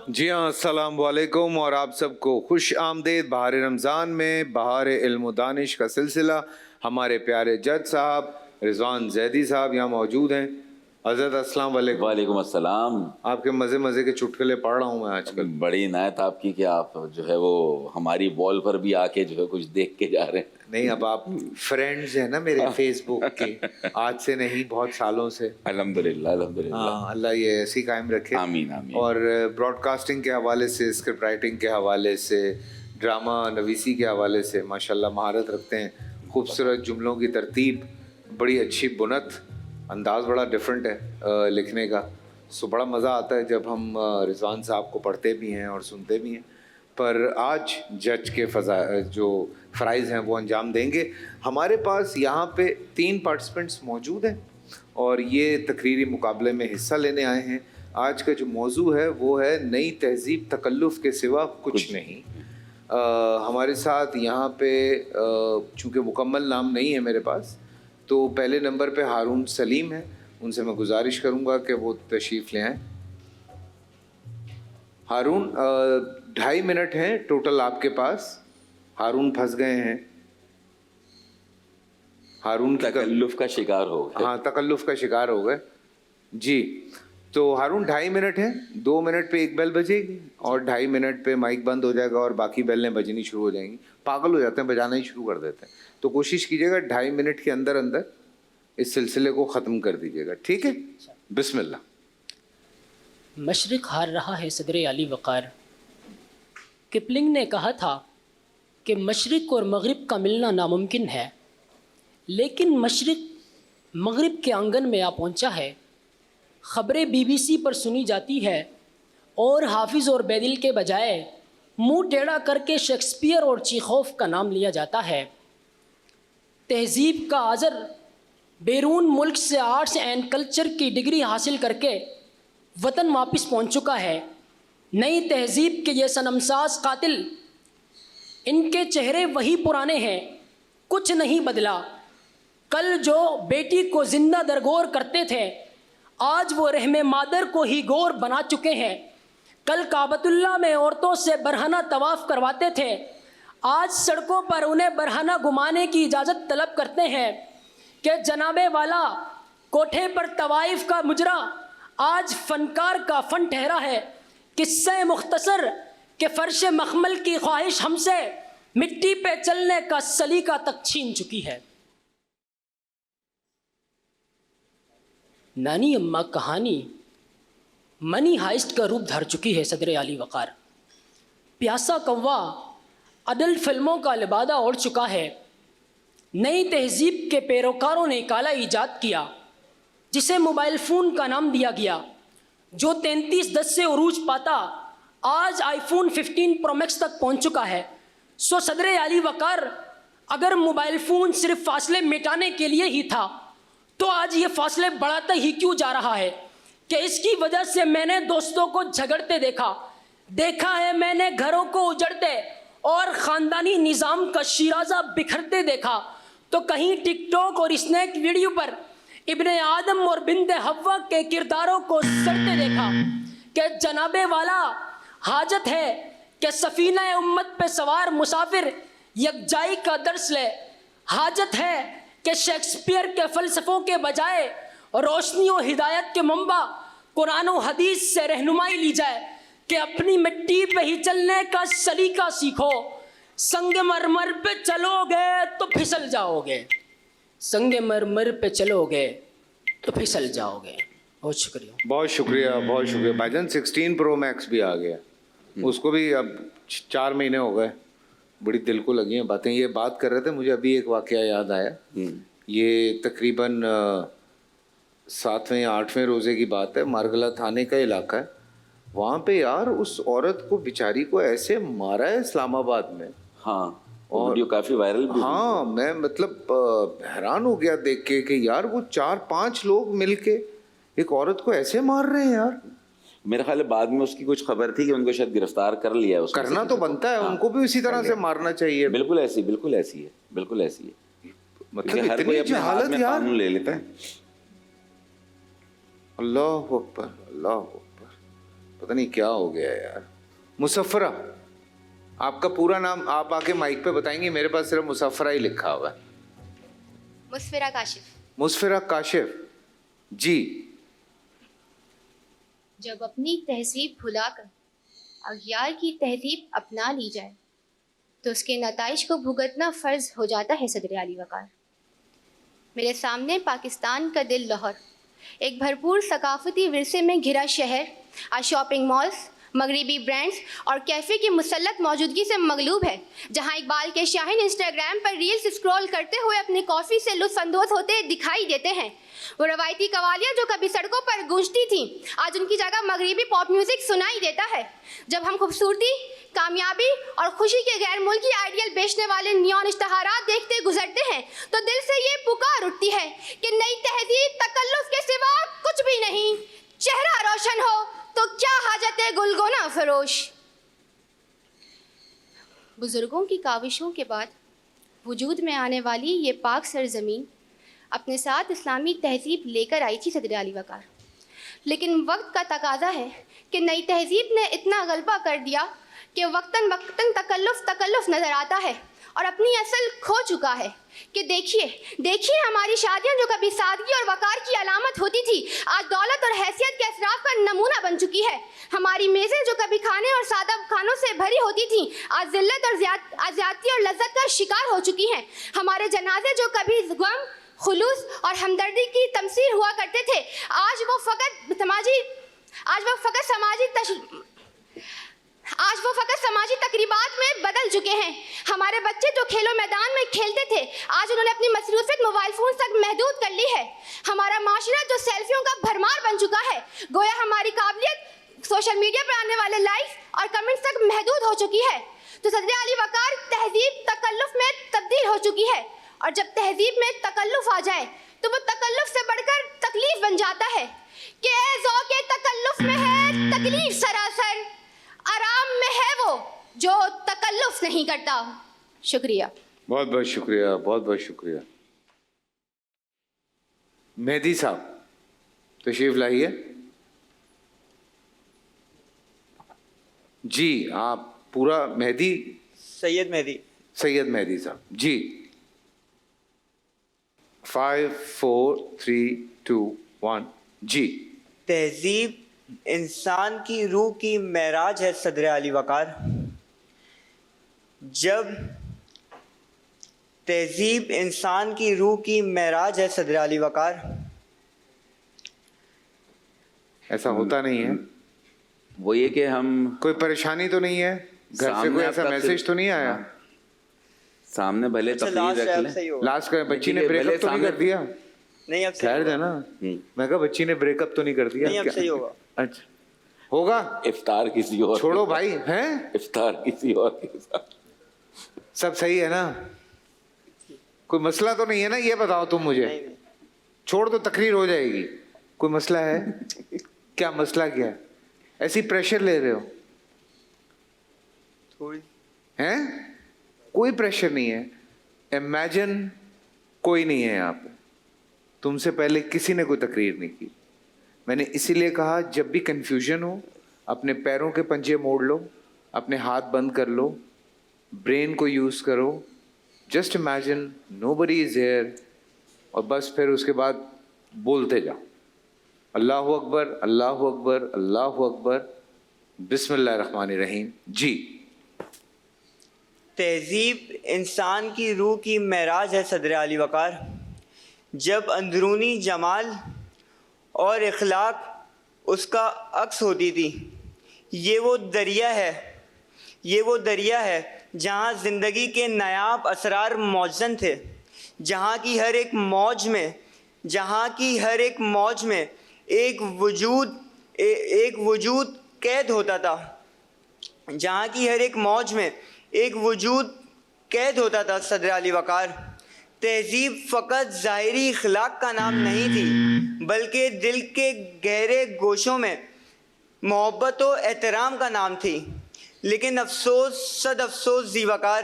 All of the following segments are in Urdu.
جی ہاں، السلام علیکم اور آپ سب کو خوش آمدید بہار رمضان میں بہار علم و دانش کا سلسلہ. ہمارے پیارے جج صاحب رضوان زیدی صاحب یہاں موجود ہیں. حضرت السلام علیکم. وعلیکم السلام. آپ کے مزے کے چٹکلے پڑھ رہا ہوں میں آج کل. بڑی عنایت آپ کی کہ آپ جو ہے وہ ہماری بال پر بھی آ کے جو ہے کچھ دیکھ کے جا رہے ہیں. نہیں، اب آپ فرینڈز ہیں نا میرے فیس بک کے، آج سے نہیں بہت سالوں سے. الحمدللہ الحمدللہ. ہاں، اللہ یہ ایسی قائم رکھے. آمین آمین. اور براڈ کاسٹنگ کے حوالے سے، اسکرپٹ رائٹنگ کے حوالے سے، ڈرامہ نویسی کے حوالے سے ماشاءاللہ مہارت رکھتے ہیں. خوبصورت جملوں کی ترتیب، بڑی اچھی بنت، انداز بڑا ڈفرینٹ ہے لکھنے کا. سو بڑا مزہ آتا ہے جب ہم رضوان صاحب کو پڑھتے بھی ہیں اور سنتے بھی ہیں. پر آج جج کے جو فرائض ہیں وہ انجام دیں گے. ہمارے پاس یہاں پہ 3 پارٹیسپنٹس موجود ہیں اور یہ تقریری مقابلے میں حصہ لینے آئے ہیں. آج کا جو موضوع ہے وہ ہے نئی تہذیب تکلف کے سوا کچھ نہیں. ہمارے ساتھ یہاں پہ چونکہ مکمل نام نہیں ہے میرے پاس، تو پہلے نمبر پہ ہارون سلیم ہے. ان سے میں گزارش کروں گا کہ وہ تشریف لے آئیں. ہارون، 2.5 منٹ ہیں ٹوٹل آپ کے پاس. ہارون پھنس گئے ہیں. ہارون تکلف کا شکار ہو گئے. ہاں، تکلف کا شکار ہو گئے جی. تو ہارون 2.5 منٹ ہیں. 2 منٹ پہ ایک بیل بجے گی اور 2.5 منٹ پہ مائک بند ہو جائے گا اور باقی بیلیں بجنی شروع ہو جائیں گی. پاگل ہو جاتے ہیں، بجانا ہی شروع کر دیتے ہیں. تو کوشش کیجیے گا 2.5 منٹ کے اندر اندر اس سلسلے کو ختم کر دیجیے گا، ٹھیک ہے؟ بسم اللہ. مشرق ہار رہا ہے صدر علی وقار. کپلنگ نے کہا تھا کہ مشرق اور مغرب کا ملنا ناممکن ہے، لیکن مشرق مغرب کے آنگن میں آ پہنچا ہے. خبریں BBC پر سنی جاتی ہے اور حافظ اور بیدل کے بجائے منہ ٹیڑھا کر کے شیکسپیئر اور چیخوف کا نام لیا جاتا ہے. تہذیب کا آذر بیرون ملک سے آرٹس اینڈ کلچر کی ڈگری حاصل کر کے وطن واپس پہنچ چکا ہے. نئی تہذیب کے یہ صنمساز قاتل، ان کے چہرے وہی پرانے ہیں، کچھ نہیں بدلا. کل جو بیٹی کو زندہ درگور کرتے تھے، آج وہ رحم مادر کو ہی گور بنا چکے ہیں. کل کعبۃ اللہ میں عورتوں سے برہنہ طواف کرواتے تھے، آج سڑکوں پر انہیں برہنہ گھمانے کی اجازت طلب کرتے ہیں. کہ جناب والا کوٹھے پر طوائف کا مجرا آج فنکار کا فن ٹھہرا ہے. قصہ مختصر کہ فرش مخمل کی خواہش ہم سے مٹی پہ چلنے کا سلیقہ تک چھین چکی ہے. نانی اماں کہانی منی ہائسٹ کا روپ دھر چکی ہے صدر علی وقار. پیاسا کوا اڈلٹ فلموں کا لبادہ اوڑھ چکا ہے. نئی تہذیب کے پیروکاروں نے کالا ایجاد کیا جسے موبائل فون کا نام دیا گیا. جو 3310 سے عروج پاتا آج آئی فون 15 پرو میکس تک پہنچ چکا ہے. سو صدر علی وقار، اگر موبائل فون صرف فاصلے مٹانے کے لیے ہی تھا تو آج یہ فاصلے بڑھاتا ہی کیوں جا رہا ہے؟ کہ اس کی وجہ سے میں نے دوستوں کو جھگڑتے دیکھا ہے، میں نے گھروں کو اجڑتے اور خاندانی نظام کا شیرازہ بکھرتے دیکھا. تو کہیں ٹک ٹاک اور اسنیک ویڈیو پر ابن آدم اور بنت حوا کے کرداروں کو سڑتے دیکھا. کہ جناب والا حاجت ہے کہ سفینہ امت پہ سوار مسافر یکجائی کا درس لے. حاجت ہے کہ شیکسپیئر کے فلسفوں کے بجائے روشنی و ہدایت کے منبع قرآن و حدیث سے رہنمائی لی جائے. کہ اپنی مٹی پہ ہی چلنے کا سلیقہ سیکھو. سنگ مرمر پہ چلو گے تو پھسل جاؤ گے، سنگ مرمر پہ چلو گے تو پھسل جاؤ گے. بہت شکریہ. بہت شکریہ، بہت شکریہ. بھائی جان 16 پرو میکس بھی آ گیا، اس کو بھی اب 4 مہینے ہو گئے. بڑی دل کو لگی ہیں باتیں. یہ بات کر رہے تھے، مجھے ابھی ایک واقعہ یاد آیا. یہ تقریباً 7ویں یا 8ویں روزے کی بات ہے. مارگلہ تھانے کا علاقہ ہے. وہاں پہ یار اس عورت کو بیچاری کو ایسے مارا ہے اسلام آباد میں. ہاں، اور ویڈیو کافی وائرل بھی. ہاں، میں مطلب حیران ہو گیا دیکھ کے کہ یار وہ 4-5 لوگ مل کے ایک عورت کو ایسے مار رہے ہیں یار. میرا خیال ہے بعد میں اس کی کچھ خبر تھی کہ ان کو شاید گرفتار کر لیا ہے. کرنا تو بنتا ہے، ان کو بھی اسی طرح سے مارنا چاہیے. بالکل ایسی ہے. مطلب ہر کوئی اپنے ہاتھ میں یار. قانون لے لیتا ہے. اللہ اکبر، اللہ اکبر. پتہ نہیں کیا ہو گیا یار. مسفرہ, آپ کا پورا نام آپ آ کے مائک پہ بتائیں گے؟ میرے پاس صرف مسفرہ ہی لکھا ہوا ہے. مسفرہ کاشف. مسفرہ کاشف, جی. جب اپنی تہذیب بھلا کر اغیار کی تہذیب اپنا لی جائے تو اس کے نتائج کو بھگتنا فرض ہو جاتا ہے صدر علی وقار. میرے سامنے پاکستان کا دل لاہور ایک بھرپور ثقافتی ورثے میں گھرا شہر آج شاپنگ مالز, مغربی برانڈز اور کیفے کی مسلط موجودگی سے مغلوب ہے, جہاں اقبال کے شاہین انسٹاگرام پر ریلز اسکرول کرتے ہوئے اپنی کافی سے لطف اندوز ہوتے دکھائی دیتے ہیں. وہ روایتی قوالیاں جو کبھی سڑکوں پر گونجتی تھیں آج ان کی جگہ مغربی پاپ میوزک سنائی دیتا ہے. جب ہم خوبصورتی, کامیابی اور خوشی کے غیر ملکی آئیڈیل بیچنے والے نیون اشتہارات دیکھتے گزرتے ہیں تو دل سے یہ پکار اٹھتی ہے کہ نئی تہذیب تکلف کے سوا کچھ بھی نہیں. چہرہ روشن ہو تو کیا حاجت ہے گلگونا فروش. بزرگوں کی کاوشوں کے بعد وجود میں آنے والی یہ پاک سرزمین اپنے ساتھ اسلامی تہذیب لے کر آئی تھی صدر علی وقار, لیکن وقت کا تقاضا ہے کہ نئی تہذیب نے اتنا غلبہ کر دیا کہ وقتاً وقتاً تکلف نظر آتا ہے اور اپنی اصل کھو چکا ہے. کہ دیکھیے ہماری شادیاں جو کبھی سادگی اور وقار کی علامت ہوتی تھی آج دولت اور حیثیت کے اسراف کا نمونہ بن چکی ہے. ہماری میزیں جو کبھی کھانے اور سادہ کھانوں سے بھری ہوتی تھیں آج ذلت اور زیادتی اور لذت کا شکار ہو چکی ہیں. ہمارے جنازے جو کبھی غم, خلوص اور ہمدردی کی تمثیل ہوا کرتے تھے آج وہ فقط سماجی تقریبات میں بدل چکے ہیں. ہمارے بچے جو کھیلوں میدان میں کھیلتے تھے آج انہوں نے اپنی مصروفیت موبائل فون تک محدود کر لی ہے. ہمارا معاشرہ جو سیلفیوں کا بھرمار بن چکا ہے گویا ہماری قابلیت سوشل میڈیا پر آنے والے لائکس اور کمنٹس تک محدود ہو چکی ہے. تو صدر علی وقار تہذیب تکلف میں تبدیل ہو چکی ہے, اور جب تہذیب میں تکلف آ جائے تو وہ تکلف سے بڑھ کر تکلیف بن جاتا ہے کہ اے ذوق تکلف میں ہے تکلیف سراسر, آرام میں ہے وہ جو تکلف نہیں کرتا. شکریہ. بہت بہت شکریہ, بہت بہت شکریہ. مہدی صاحب تشریف لائیے. جی آپ پورا مہدی, سید مہدی صاحب, جی. 5 4 3 2 1 جی. تہذیب انسان کی روح کی معراج ہے صدر علی وقار. جب تہذیب انسان کی روح کی معراج ہے صدر علی وقار. ایسا ہوتا نہیں ہے. وہ یہ کہ ہم کوئی پریشانی تو نہیں ہے گھر سے, کوئی ایسا میسج تو نہیں آیا سامنے بھلے تقریر رکھ لیں. لاسٹ کا بچی نے بریک اپ تو نہیں کر دیا؟ نہیں اب خیر ہے نا, میں کہا بچی نے بریک اپ تو نہیں کر دیا؟ نہیں اب صحیح ہوگا. اچھا ہوگا. افطار کسی اور چھوڑو بھائی, ہیں افطار کسی اور کے ساتھ. سب صحیح ہے نا؟ کوئی مسئلہ تو نہیں ہے نا؟ یہ بتاؤ تم مجھے. چھوڑ تو تقریر ہو جائے گی. کوئی مسئلہ ہے کیا؟ مسئلہ کیا ہے؟ ایسی پریشر لے رہے ہو تھوڑی ہیں؟ کوئی پریشر نہیں ہے. امیجن کوئی نہیں ہے یہاں پہ. تم سے پہلے کسی نے کوئی تقریر نہیں کی. میں نے اسی لیے کہا جب بھی کنفیوژن ہو اپنے پیروں کے پنجے موڑ لو, اپنے ہاتھ بند کر لو, برین کو یوز کرو, just imagine nobody is here, اور بس پھر اس کے بعد بولتے جاؤ اللہ اکبر اللہ اکبر اللہ اکبر بسم اللہ الرحمن الرحیم. جی. تہذیب انسان کی روح کی معراج ہے صدر علی وقار. جب اندرونی جمال اور اخلاق اس کا عکس ہوتی تھی, یہ وہ دریا ہے جہاں زندگی کے نایاب اسرار موجزن تھے, جہاں کی ہر ایک موج میں ایک وجود قید ہوتا تھا. جہاں کی ہر ایک موج میں ایک وجود قید ہوتا تھا صدر علی وقار. تہذیب فقط ظاہری اخلاق کا نام نہیں تھی بلکہ دل کے گہرے گوشوں میں محبت و احترام کا نام تھی. لیکن صد افسوس ذی وقار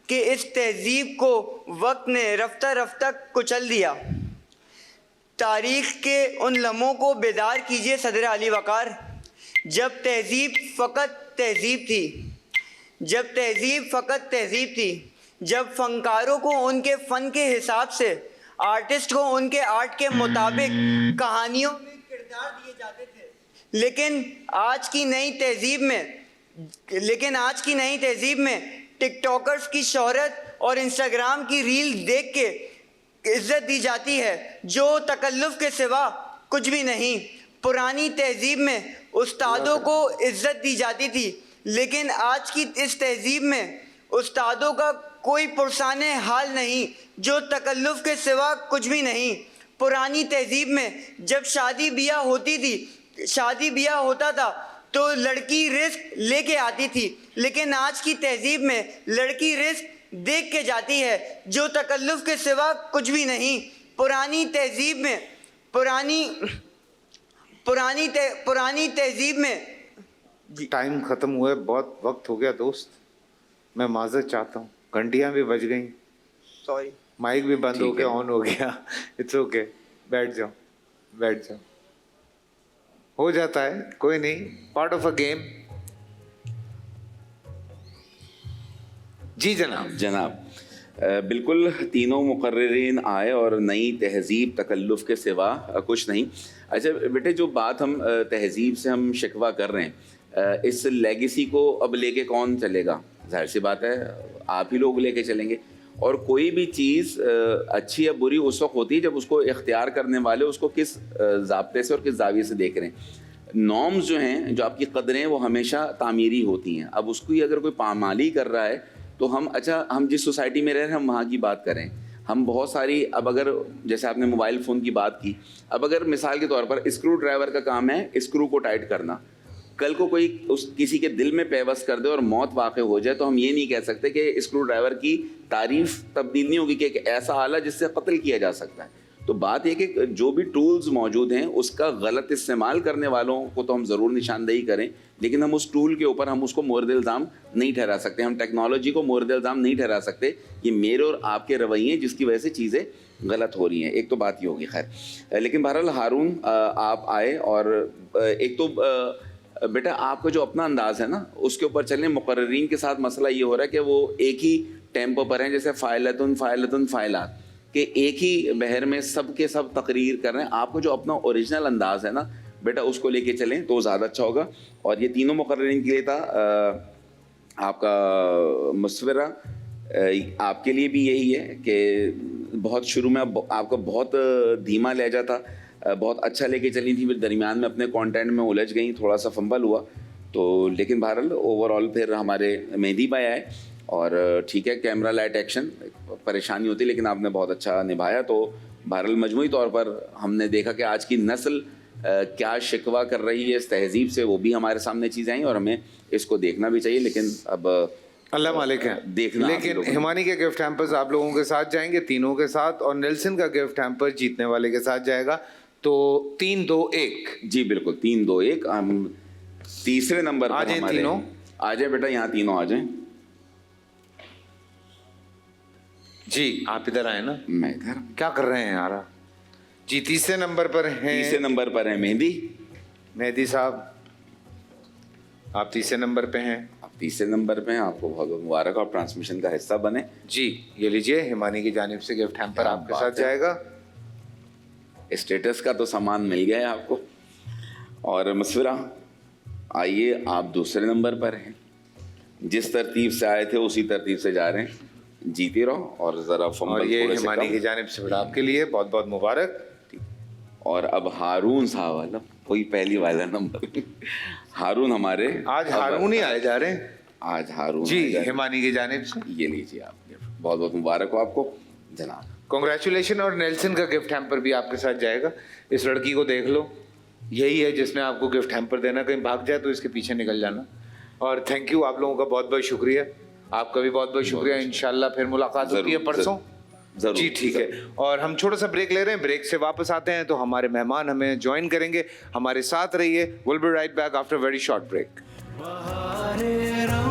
کہ اس تہذیب کو وقت نے رفتہ رفتہ کچل دیا. تاریخ کے ان لمحوں کو بیدار کیجیے صدر علی وقار جب تہذیب فقط تہذیب تھی، جب تہذیب فقط تہذیب تھی، جب فنکاروں کو ان کے فن کے حساب سے، آرٹسٹ کو ان کے آرٹ کے مطابق کہانیوں میں کردار دیے جاتے تھے، لیکن آج کی نئی تہذیب میں ٹک ٹاکرز کی شہرت اور انسٹاگرام کی ریل دیکھ کے عزت دی جاتی ہے جو تکلف کے سوا کچھ بھی نہیں۔ پرانی تہذیب میں استادوں کو عزت دی جاتی تھی، لیکن آج کی اس تہذیب میں استادوں کا کوئی پرسان حال نہیں جو تکلف کے سوا کچھ بھی نہیں۔ پرانی تہذیب میں جب شادی بیاہ ہوتا تھا تو لڑکی رزق لے کے آتی تھی، لیکن آج کی تہذیب میں لڑکی رزق دیکھ کے جاتی ہے جو تکلف کے سوا کچھ بھی نہیں۔ پرانی تہذیب میں ٹائم ختم ہوا ہے، بہت وقت ہو گیا دوست، میں معذرت چاہتا ہوں، گھنٹیاں بھی بج گئیں، سوری، مائک بھی بند ہو گیا، آن ہو گیا، اٹس اوکے، بیٹھ جاؤ، ہو جاتا ہے، کوئی نہیں، پارٹ آف اے گیم۔ جی جناب بالکل تینوں مقررین آئے اور نئی تہذیب تکلف کے سوا کچھ نہیں۔ اچھا بیٹے، جو بات ہم تہذیب سے ہم شکوہ کر رہے ہیں، اس لیگیسی کو اب لے کے کون چلے گا؟ ظاہر سی بات ہے آپ ہی لوگ لے کے چلیں گے، اور کوئی بھی چیز اچھی یا بری اس وقت ہوتی ہے جب اس کو اختیار کرنے والے اس کو کس ضابطے سے اور کس زاویے سے دیکھ رہے ہیں۔ نارمز جو ہیں، جو آپ کی قدریں، وہ ہمیشہ تعمیری ہوتی ہیں۔ اب اس کی اگر کوئی پامالی کر رہا ہے تو ہم جس سوسائٹی میں رہ رہے ہیں ہم وہاں کی بات کریں۔ ہم بہت ساری، اب اگر جیسے آپ نے موبائل فون کی بات کی، اب اگر مثال کے طور پر اسکرو ڈرائیور کا کام ہے اسکرو کو ٹائٹ کرنا، کل کو کوئی کسی کے دل میں پیوست کر دے اور موت واقع ہو جائے تو ہم یہ نہیں کہہ سکتے کہ اسکرو ڈرائیور کی تعریف تبدیل نہیں ہوگی کہ ایک ایسا آلہ جس سے قتل کیا جا سکتا ہے۔ تو بات یہ کہ جو بھی ٹولز موجود ہیں اس کا غلط استعمال کرنے والوں کو تو ہم ضرور نشاندہی کریں، لیکن ہم اس ٹول کے اوپر ہم اس کو مورد الزام نہیں ٹھہرا سکتے، ہم ٹیکنالوجی کو مورد الزام نہیں ٹھہرا سکتے۔ یہ میرے اور آپ کے رویے جس کی وجہ سے چیزیں غلط ہو رہی ہیں، ایک تو بات یہ ہوگی۔ خیر، لیکن بہرحال ہارون آپ آئے، اور ایک تو بیٹا آپ کا جو اپنا انداز ہے نا اس کے اوپر چلیں۔ مقررین کے ساتھ مسئلہ یہ ہو رہا ہے کہ وہ ایک ہی ٹیمپو پر ہیں، جیسے فائلات، کہ ایک ہی بہر میں سب کے سب تقریر کر رہے ہیں۔ آپ کا جو اپنا اوریجنل انداز ہے نا بیٹا اس کو لے کے چلیں تو زیادہ اچھا ہوگا۔ اور یہ تینوں مقررین کے لیے تھا آپ کا مشورہ، آپ کے لیے بھی یہی ہے کہ بہت شروع میں آپ کا بہت دھیما لہجہ تھا، بہت اچھا لے کے چلی تھی، پھر درمیان میں اپنے کانٹینٹ میں الجھ گئیں، تھوڑا سا فمبل ہوا تو، لیکن بہرحال اوور آل پھر ہمارے مہدی بھائی آئے اور ٹھیک ہے، کیمرہ لائٹ ایکشن پریشانی ہوتی لیکن آپ نے بہت اچھا نبھایا۔ تو بہرحال مجموعی طور پر ہم نے دیکھا کہ آج کی نسل کیا شکوہ کر رہی ہے اس تہذیب سے، وہ بھی ہمارے سامنے چیزیں آئیں اور ہمیں اس کو دیکھنا بھی چاہیے، لیکن اب اللہ مالک ہے دیکھنا۔ لیکن ہمانی کے گفٹ ہیمپرز آپ لوگوں کے ساتھ جائیں گے، تینوں کے ساتھ، اور نیلسن کا گفٹ ہیمپر جیتنے والے کے ساتھ جائے گا۔ تو 3-2-1 جی بالکل 3-2-1 ہم تیسرے نمبر پر آ جائیں تینوں، آ جائیں بیٹا، یہاں تینوں آ جائیں۔ جی آپ ادھر آئے نا، میں ادھر کیا کر رہے ہیں یار؟ جی تیسرے نمبر پر ہیں، تیسرے نمبر پر ہیں مہدی صاحب، آپ تیسرے نمبر پہ ہیں۔ آپ تیسرے نمبر پہ ہیں، آپ کو بہت بہت مبارک، آپ ٹرانسمیشن کا حصہ بنے۔ جی یہ لیجئے، ہمانی کی جانب سے گفٹ ہیمپر آپ کے ساتھ جائے گا۔ اسٹیٹس کا تو سامان مل گیا ہے آپ کو۔ اور مشورہ، آئیے آپ دوسرے نمبر پر ہیں، جس ترتیب سے آئے تھے اسی ترتیب سے جا رہے ہیں، جیتے رہو اور ذرا فمبل اور یہ تھوڑے سے ہمانی کم۔ کی جانب سے آپ کے لیے بہت بہت مبارک۔ اور اب ہارون صاحب والا کوئی پہلی والا نمبر، ہارون ہمارے آج ہارون ہی آئے جا رہے ہیں، آج ہارون جی آئے جا رہے ہیں۔ ہمانی کی جانب سے یہ لیجیے آپ، بہت بہت مبارک ہو آپ کو جناب۔ کنگریچولیشن۔ اور نیلسن کا گفٹ ہیمپر بھی آپ کے ساتھ جائے گا۔ اس لڑکی کو دیکھ لو، یہی ہے جس نے آپ کو گفٹ ہیمپر دینا، کہیں بھاگ جائے تو اس کے پیچھے نکل جانا۔ اور تھینک یو، آپ لوگوں کا بہت بہت شکریہ، آپ کا بھی بہت بہت شکریہ۔ انشاءاللہ پھر ملاقات ہوتی ہے پرسوں، جی ٹھیک ہے۔ اور ہم چھوٹا سا بریک لے رہے ہیں، بریک سے واپس آتے ہیں تو ہمارے مہمان ہمیں جوائن کریں گے، ہمارے ساتھ رہیے۔ we'll be right back after a very short break۔